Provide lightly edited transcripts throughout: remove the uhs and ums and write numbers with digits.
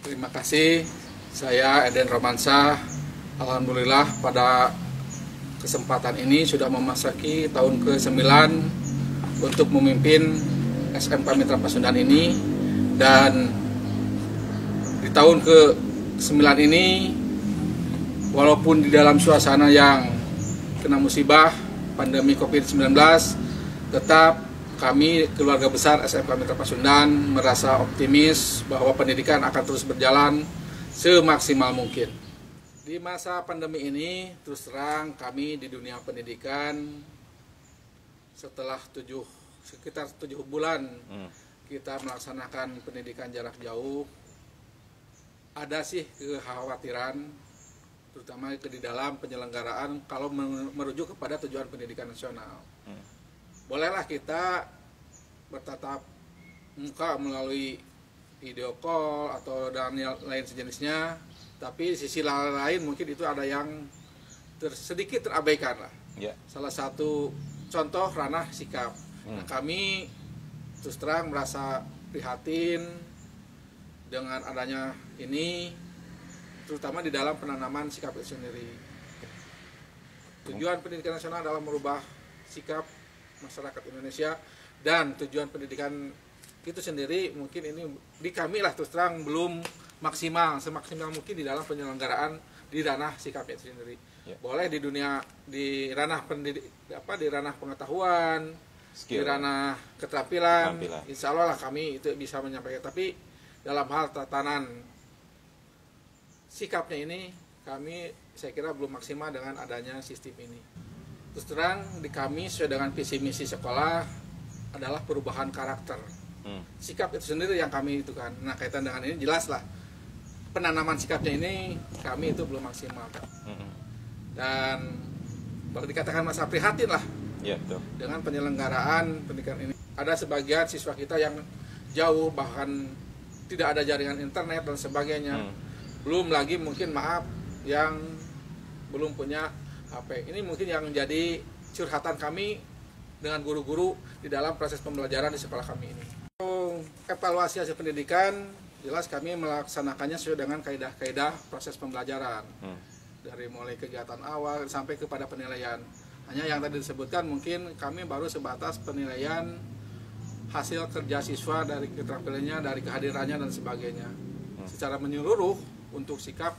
Terima kasih, saya Eden Romansyah. Alhamdulillah pada kesempatan ini sudah memasuki tahun ke-9 untuk memimpin SMK Mitra Pasundan ini. Dan di tahun ke-9 ini, walaupun di dalam suasana yang kena musibah pandemi COVID-19, tetap kami keluarga besar SMK Mitra Pasundan merasa optimis bahwa pendidikan akan terus berjalan semaksimal mungkin. Di masa pandemi ini, terus terang kami di dunia pendidikan setelah sekitar 7 bulan kita melaksanakan pendidikan jarak jauh, ada sih kekhawatiran, terutama di dalam penyelenggaraan kalau merujuk kepada tujuan pendidikan nasional. Bolehlah kita bertatap muka melalui video call atau dan lain sejenisnya, tapi sisi lain mungkin itu ada yang sedikit terabaikan lah. Salah satu contoh ranah sikap. Nah, kami terus terang merasa prihatin dengan adanya ini, terutama di dalam penanaman sikap itu sendiri. Tujuan pendidikan nasional adalah merubah sikap masyarakat Indonesia, dan tujuan pendidikan itu sendiri mungkin ini di kami lah terus terang belum semaksimal mungkin di dalam penyelenggaraan di ranah sikap itu sendiri. Boleh di dunia di ranah di ranah pengetahuan, skill, di ranah keterampilan. Insya Allah lah kami itu bisa menyampaikan, tapi dalam hal tatanan sikapnya ini saya kira belum maksimal dengan adanya sistem ini. Terus terang di kami sesuai dengan visi misi sekolah adalah perubahan karakter. Sikap itu sendiri yang kami itu kan. Nah, kaitan dengan ini jelas lah penanaman sikapnya ini kami itu belum maksimal. Dan kalau dikatakan masa prihatin lah dengan penyelenggaraan pendidikan ini. Ada sebagian siswa kita yang jauh, bahkan tidak ada jaringan internet dan sebagainya. Belum lagi mungkin yang belum punya HP. Ini mungkin yang menjadi curhatan kami dengan guru-guru di dalam proses pembelajaran di sekolah kami ini. Evaluasi hasil pendidikan, jelas kami melaksanakannya sesuai dengan kaidah-kaidah proses pembelajaran. Dari mulai kegiatan awal sampai kepada penilaian. Hanya yang tadi disebutkan mungkin kami baru sebatas penilaian hasil kerja siswa dari keterampilannya, dari kehadirannya dan sebagainya. Secara menyeluruh untuk sikap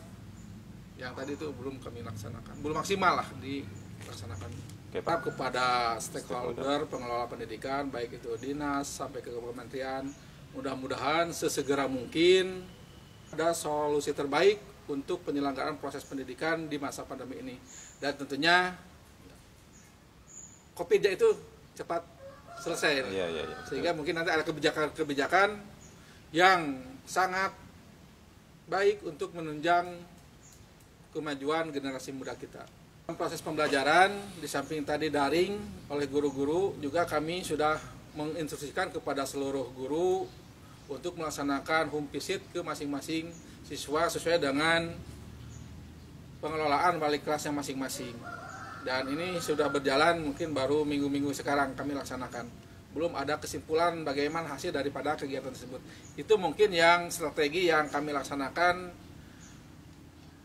yang tadi itu belum kami laksanakan, belum maksimal lah dilaksanakan. Tetap kepada stakeholder pengelola pendidikan, baik itu dinas sampai ke kementerian, mudah-mudahan sesegera mungkin ada solusi terbaik untuk penyelenggaraan proses pendidikan di masa pandemi ini. Dan tentunya COVID itu cepat selesai, sehingga mungkin nanti ada kebijakan-kebijakan yang sangat baik untuk menunjang kemajuan generasi muda kita. Proses pembelajaran di samping tadi daring oleh guru-guru, juga kami sudah menginstruksikan kepada seluruh guru untuk melaksanakan home visit ke masing-masing siswa sesuai dengan pengelolaan wali kelasnya masing-masing. Dan ini sudah berjalan mungkin baru minggu-minggu sekarang kami laksanakan. Belum ada kesimpulan bagaimana hasil daripada kegiatan tersebut. Itu mungkin yang strategi yang kami laksanakan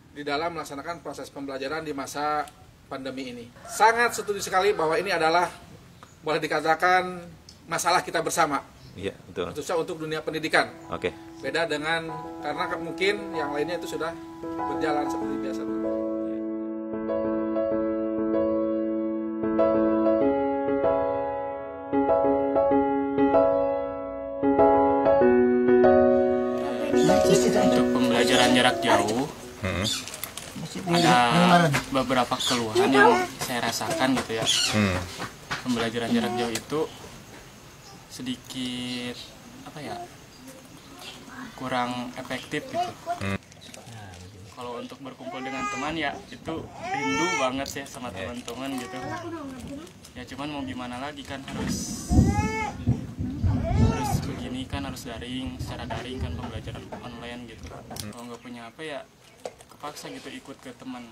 di dalam melaksanakan proses pembelajaran di masa pandemi ini. Sangat setuju sekali bahwa ini adalah boleh dikatakan masalah kita bersama. Iya, betul. Khususnya untuk dunia pendidikan. Beda dengan karena mungkin yang lainnya itu sudah berjalan seperti biasa. Untuk pembelajaran jarak jauh, ada beberapa keluhan yang saya rasakan gitu ya. Pembelajaran jarak jauh itu sedikit kurang efektif gitu. Kalau untuk berkumpul dengan teman ya itu rindu banget ya sama teman-teman gitu. Ya cuman mau gimana lagi kan, harus begini kan, harus secara daring kan, pembelajaran online gitu. Kalau nggak punya apa ya kepaksa gitu ikut ke teman.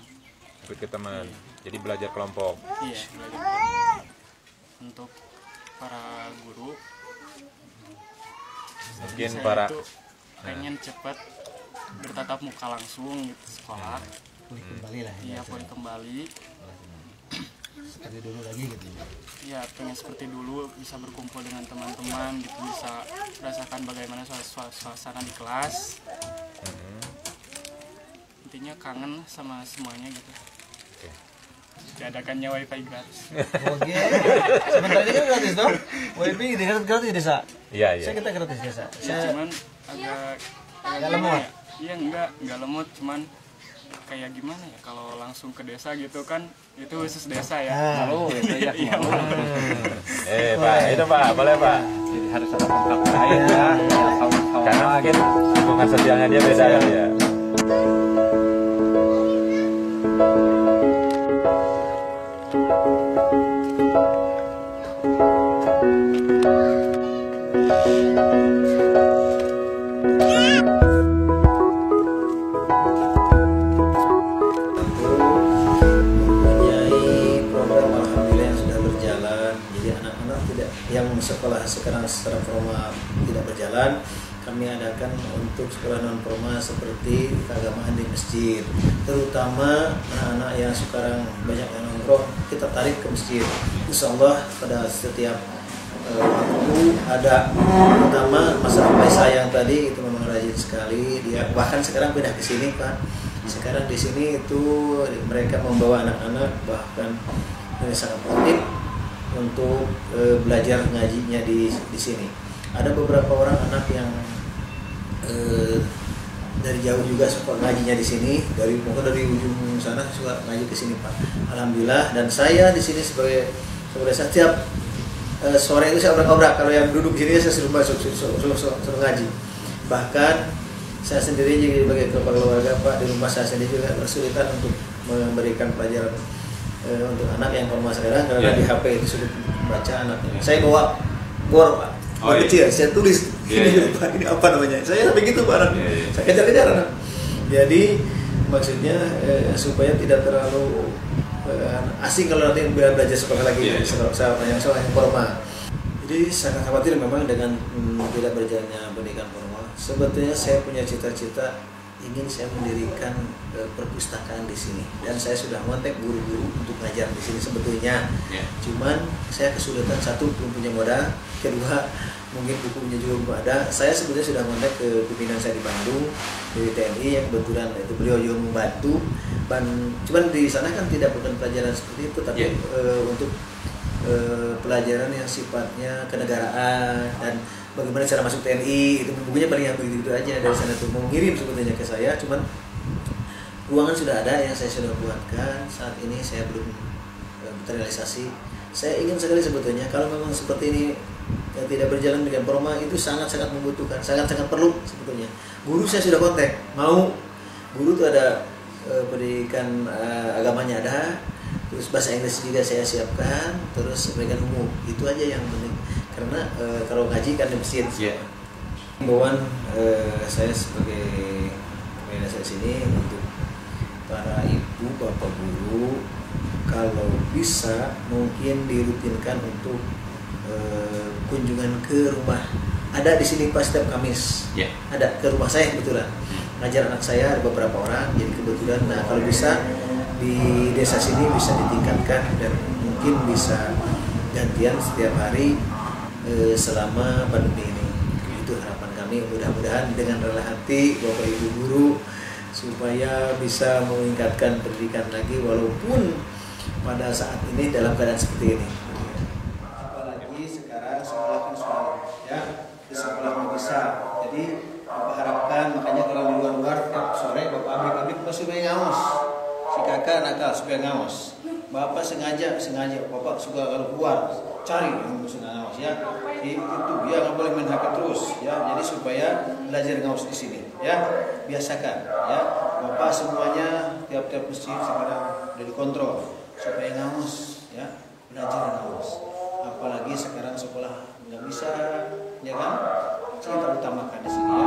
Jadi belajar kelompok. Iya, belajar kelompok. Untuk para guru mungkin para pengen cepat bertatap muka langsung gitu sekolah. Pulih kembali lah. Iya, pulih kembali. Seperti dulu lagi gitu. Ya, pengen seperti dulu, bisa berkumpul dengan teman-teman gitu, bisa merasakan bagaimana suasana di kelas. Intinya kangen sama semuanya gitu. Diadakannya wifi gratis. Oke. Sebentar ini kan gratis dong. WiFi gratis desa. Iya, iya. Saya kita gratis desa. Ya, cuman agak lemot. Iya, enggak lemot, cuman kayak gimana ya kalau langsung ke desa gitu kan, itu khusus desa ya. Malu ya. Iya, Pak, itu Pak, boleh Pak. Jadi harus ada kontak lain ya, kawan-kawan. Karena mungkin hubungan sosialnya dia beda kali ya. Yang sekolah sekarang secara formal tidak berjalan, kami adakan untuk sekolah non formal seperti keagamaan di masjid, terutama anak-anak yang sekarang banyak yang nongkrong, kita tarik ke masjid. Insya Allah pada setiap waktu ada, terutama masalah Faisal yang tadi itu memang rajin sekali, dia bahkan sekarang pindah ke sini Pak. Sekarang di sini itu mereka membawa anak-anak, bahkan ini sangat penting untuk belajar ngajinya di sini. Ada beberapa orang anak yang dari jauh juga sekolah ngajinya di sini, mungkin dari ujung sana suka ngaji ke sini Pak. Alhamdulillah, dan saya di sini sebagai setiap sore itu saya obrak-obrak, kalau yang duduk di sini saya suruh masuk, suruh ngaji. Bahkan saya sendiri juga sebagai kepala keluarga Pak, di rumah saya sendiri juga kesulitan untuk memberikan pelajaran untuk anak yang formal sekarang, karena di HP itu sudah baca anaknya. Saya bawa bor Pak, bor kecil, saya tulis ini Pak, ini apa namanya. Saya sampai gitu Pak anak. Saya kejar-kejar anak. Jadi maksudnya supaya tidak terlalu asing kalau nanti belajar sekolah lagi sekolah yang formal. Jadi sangat khawatir memang dengan tidak berjalannya pendidikan formal. Sebetulnya saya punya cita-cita ingin saya mendirikan perpustakaan di sini, dan saya sudah kontak guru-guru untuk ngajar di sini sebetulnya. Cuman saya kesulitan, satu belum punya modal, kedua mungkin bukunya juga belum ada. Saya sebetulnya sudah kontak ke pimpinan saya di Bandung, dari TNI yang kebetulan itu beliau juga membantu. Cuman di sana kan tidak bukan pelajaran seperti itu, tapi untuk pelajaran yang sifatnya kenegaraan dan bagaimana cara masuk TNI, itu bukunya paling yang begitu aja dari sana tuh. Mau ngirim sebetulnya ke saya, cuman ruangan sudah ada yang saya sudah buatkan. Saat ini saya belum terrealisasi. Saya ingin sekali sebetulnya kalau memang seperti ini yang tidak berjalan dengan formal, itu sangat-sangat membutuhkan, sangat-sangat perlu sebetulnya. Guru saya sudah kontak, mau guru tuh ada pendidikan agamanya ada, terus bahasa Inggris juga saya siapkan, terus pendidikan umum, itu aja yang penting. Karena kalau ngaji kan di masjid. Himbauan saya sebagai pemimpin saya sini untuk para ibu bapak guru, kalau bisa mungkin dirutinkan untuk kunjungan ke rumah. Ada di sini Pak setiap Kamis. Ada ke rumah saya kebetulan. Ngajar anak saya ada beberapa orang, jadi kebetulan. Nah kalau bisa di desa sini bisa ditingkatkan dan mungkin bisa gantian setiap hari selama pandemi ini. Itu harapan kami, mudah-mudahan dengan rela hati Bapak Ibu guru supaya bisa meningkatkan pendidikan lagi walaupun pada saat ini dalam keadaan seperti ini. Apalagi sekarang sekolah kan sudah ya, di sekolah bisa. Jadi Bapak harapkan, makanya kalau di luar-luar tiap sore Bapak ambil supaya ngawas. Si kakak nakal supaya ngawas. Bapak sengaja Bapak suka kalau keluar cari yang sudah ngawas ya. Itu ya nggak boleh main HP terus ya. Jadi supaya belajar ngawas di sini ya, biasakan ya. Bapak semuanya tiap-tiap masjid sekarang udah dikontrol supaya ngawas ya, belajar ngawas. Apalagi sekarang sekolah nggak bisa ya kan, kita utamakan di sini ya.